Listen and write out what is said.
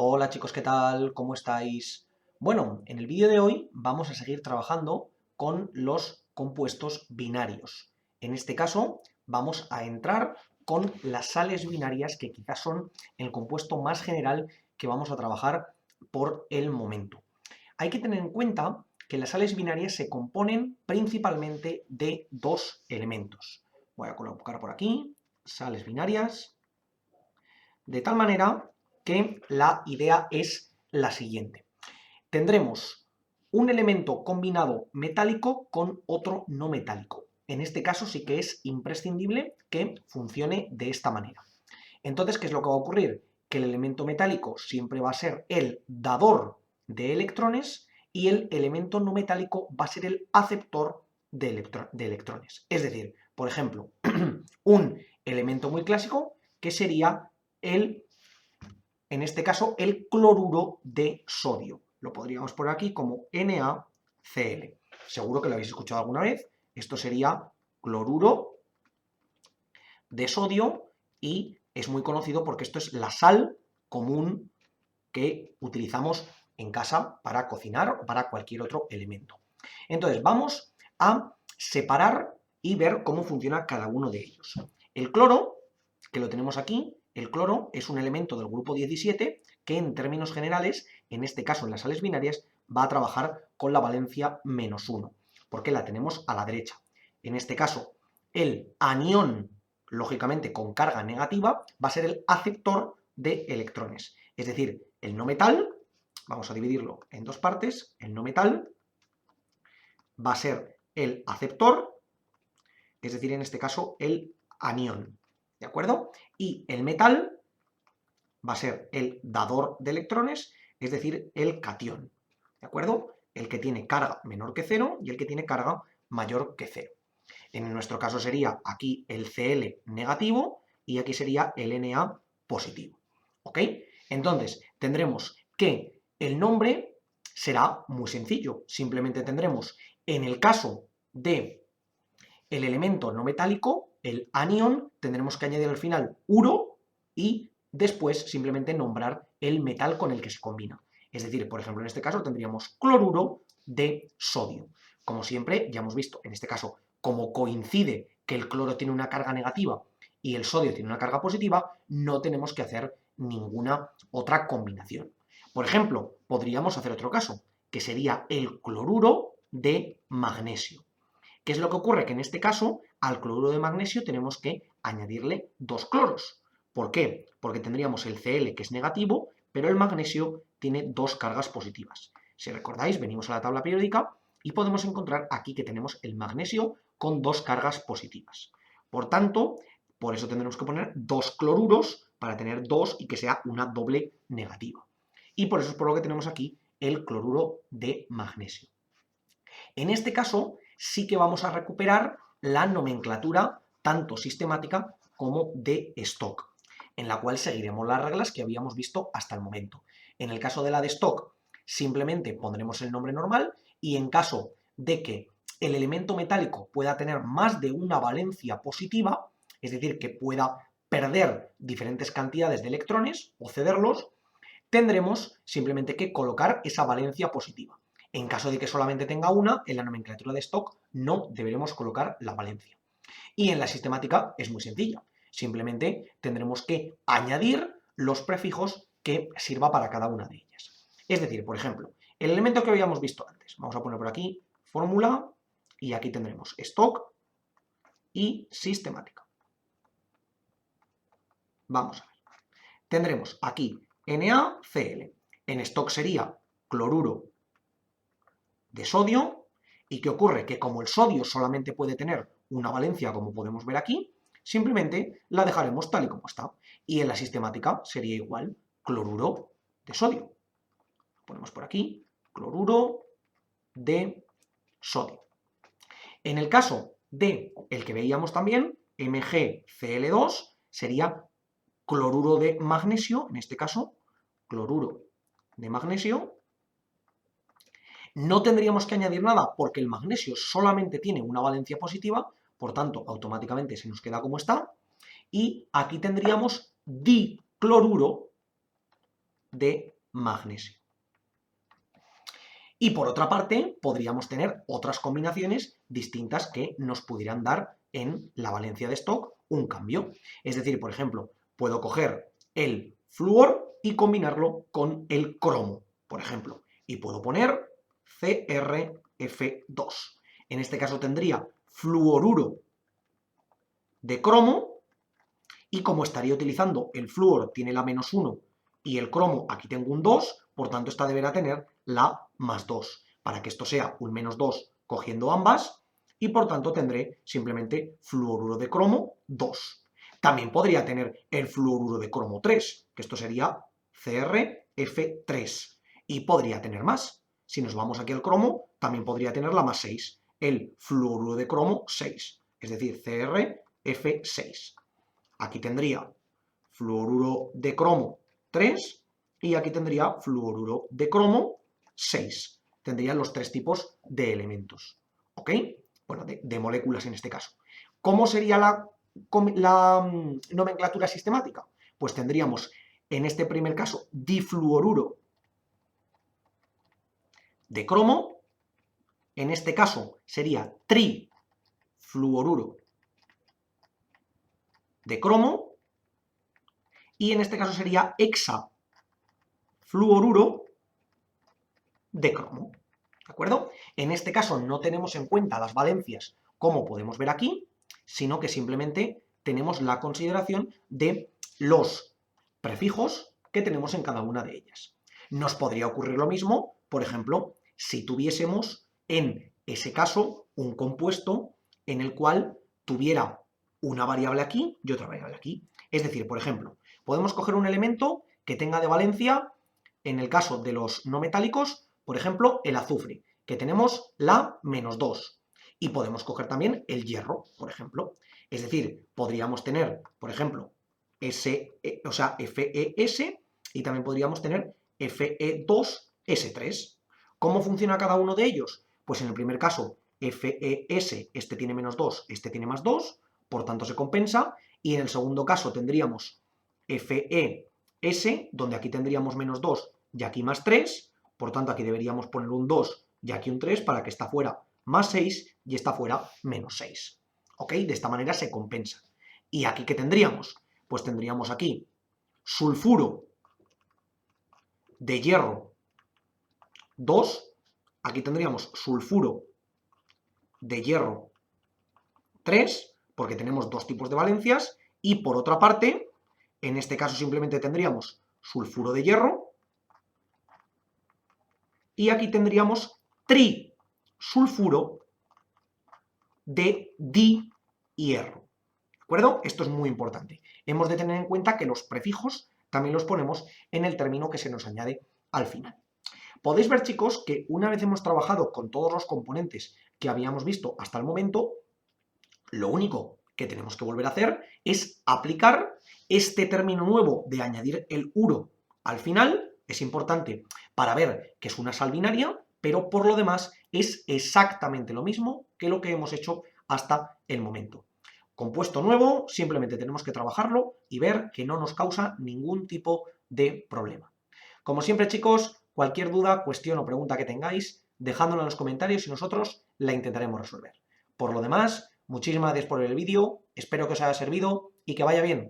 Hola chicos, ¿qué tal? ¿Cómo estáis? Bueno, en el vídeo de hoy vamos a seguir trabajando con los compuestos binarios. En este caso vamos a entrar con las sales binarias, que quizás son el compuesto más general que vamos a trabajar por el momento. Hay que tener en cuenta que las sales binarias se componen principalmente de dos elementos. Voy a colocar por aquí sales binarias, de tal manera que la idea es la siguiente. Tendremos un elemento combinado metálico con otro no metálico. En este caso sí que es imprescindible que funcione de esta manera. Entonces, ¿qué es lo que va a ocurrir? Que el elemento metálico siempre va a ser el dador de electrones y el elemento no metálico va a ser el aceptor de electrones. Es decir, por ejemplo, un elemento muy clásico que sería el, en este caso, el cloruro de sodio. Lo podríamos poner aquí como NaCl. Seguro que lo habéis escuchado alguna vez. Esto sería cloruro de sodio y es muy conocido porque esto es la sal común que utilizamos en casa para cocinar o para cualquier otro elemento. Entonces, vamos a separar y ver cómo funciona cada uno de ellos. El cloro, que lo tenemos aquí, el cloro es un elemento del grupo 17 que en términos generales, en este caso en las sales binarias, va a trabajar con la valencia -1, porque la tenemos a la derecha. En este caso, el anión, lógicamente con carga negativa, va a ser el aceptor de electrones. Es decir, el no metal, vamos a dividirlo en dos partes, el no metal va a ser el aceptor, es decir, en este caso el anión, ¿de acuerdo? Y el metal va a ser el dador de electrones, es decir, el catión, ¿de acuerdo? El que tiene carga menor que 0 y el que tiene carga mayor que 0. En nuestro caso sería aquí el Cl negativo y aquí sería el Na positivo, ¿ok? Entonces, tendremos que el nombre será muy sencillo, simplemente tendremos, en el caso de el elemento no metálico, el anión, tendremos que añadir al final uro y después simplemente nombrar el metal con el que se combina. Es decir, por ejemplo, en este caso tendríamos cloruro de sodio. Como siempre, ya hemos visto, en este caso, como coincide que el cloro tiene una carga negativa y el sodio tiene una carga positiva, no tenemos que hacer ninguna otra combinación. Por ejemplo, podríamos hacer otro caso, que sería el cloruro de magnesio. ¿Qué es lo que ocurre? Que en este caso, al cloruro de magnesio tenemos que añadirle dos cloros. ¿Por qué? Porque tendríamos el Cl, que es negativo, pero el magnesio tiene dos cargas positivas. Si recordáis, venimos a la tabla periódica y podemos encontrar aquí que tenemos el magnesio con dos cargas positivas. Por tanto, por eso tendremos que poner dos cloruros para tener dos y que sea una doble negativa. Y por eso es por lo que tenemos aquí el cloruro de magnesio. En este caso, sí que vamos a recuperar la nomenclatura tanto sistemática como de stock, en la cual seguiremos las reglas que habíamos visto hasta el momento. En el caso de la de stock, simplemente pondremos el nombre normal y en caso de que el elemento metálico pueda tener más de una valencia positiva, es decir, que pueda perder diferentes cantidades de electrones o cederlos, tendremos simplemente que colocar esa valencia positiva. En caso de que solamente tenga una, en la nomenclatura de stock no deberemos colocar la valencia. Y en la sistemática es muy sencilla. Simplemente tendremos que añadir los prefijos que sirva para cada una de ellas. Es decir, por ejemplo, el elemento que habíamos visto antes. Vamos a poner por aquí fórmula y aquí tendremos stock y sistemática. Vamos a ver. Tendremos aquí NaCl. En stock sería cloruro de sodio. ¿Y qué ocurre? Que como el sodio solamente puede tener una valencia, como podemos ver aquí, simplemente la dejaremos tal y como está. Y en la sistemática sería igual, cloruro de sodio. Lo ponemos por aquí, cloruro de sodio. En el caso de el que veíamos también, MgCl2, sería cloruro de magnesio, en este caso, cloruro de magnesio. No tendríamos que añadir nada porque el magnesio solamente tiene una valencia positiva, por tanto, automáticamente se nos queda como está. Y aquí tendríamos dicloruro de magnesio. Y por otra parte, podríamos tener otras combinaciones distintas que nos pudieran dar en la valencia de stock un cambio. Es decir, por ejemplo, puedo coger el flúor y combinarlo con el cromo, por ejemplo, y puedo poner CrF2. En este caso tendría fluoruro de cromo, y como estaría utilizando el flúor tiene la -1 y el cromo aquí tengo un 2, por tanto esta deberá tener la +2, para que esto sea un -2 cogiendo ambas, y por tanto tendré simplemente fluoruro de cromo 2. También podría tener el fluoruro de cromo 3, que esto sería CrF3, y podría tener más. Si nos vamos aquí al cromo, también podría tener la +6, el fluoruro de cromo 6, es decir, CrF6. Aquí tendría fluoruro de cromo 3 y aquí tendría fluoruro de cromo 6. Tendrían los tres tipos de elementos, ¿ok? Bueno, de moléculas en este caso. ¿Cómo sería la nomenclatura sistemática? Pues tendríamos, en este primer caso, difluoruro de cromo. En este caso sería trifluoruro de cromo, y en este caso sería hexafluoruro de cromo, ¿de acuerdo? En este caso no tenemos en cuenta las valencias, como podemos ver aquí, sino que simplemente tenemos la consideración de los prefijos que tenemos en cada una de ellas. Nos podría ocurrir lo mismo, por ejemplo, si tuviésemos en ese caso un compuesto en el cual tuviera una variable aquí y otra variable aquí. Es decir, por ejemplo, podemos coger un elemento que tenga de valencia, en el caso de los no metálicos, por ejemplo, el azufre, que tenemos la -2. Y podemos coger también el hierro, por ejemplo. Es decir, podríamos tener, por ejemplo, FeS, y también podríamos tener Fe2S3. ¿Cómo funciona cada uno de ellos? Pues en el primer caso, FeS, este tiene -2, este tiene +2, por tanto se compensa, y en el segundo caso tendríamos FeS, donde aquí tendríamos -2 y aquí +3, por tanto aquí deberíamos poner un 2 y aquí un 3 para que esta fuera +6 y esta fuera -6. ¿Ok? De esta manera se compensa. ¿Y aquí qué tendríamos? Pues tendríamos aquí sulfuro de hierro 2, aquí tendríamos sulfuro de hierro 3, porque tenemos dos tipos de valencias, y por otra parte, en este caso simplemente tendríamos sulfuro de hierro, y aquí tendríamos trisulfuro de dihierro. ¿De acuerdo? Esto es muy importante. Hemos de tener en cuenta que los prefijos también los ponemos en el término que se nos añade al final. Podéis ver, chicos, que una vez hemos trabajado con todos los componentes que habíamos visto hasta el momento, lo único que tenemos que volver a hacer es aplicar este término nuevo de añadir el uro al final. Es importante para ver que es una sal binaria, pero por lo demás es exactamente lo mismo que lo que hemos hecho hasta el momento. Compuesto nuevo, simplemente tenemos que trabajarlo y ver que no nos causa ningún tipo de problema. Como siempre, chicos, cualquier duda, cuestión o pregunta que tengáis, dejádmelo en los comentarios y nosotros la intentaremos resolver. Por lo demás, muchísimas gracias por ver el vídeo, espero que os haya servido y que vaya bien.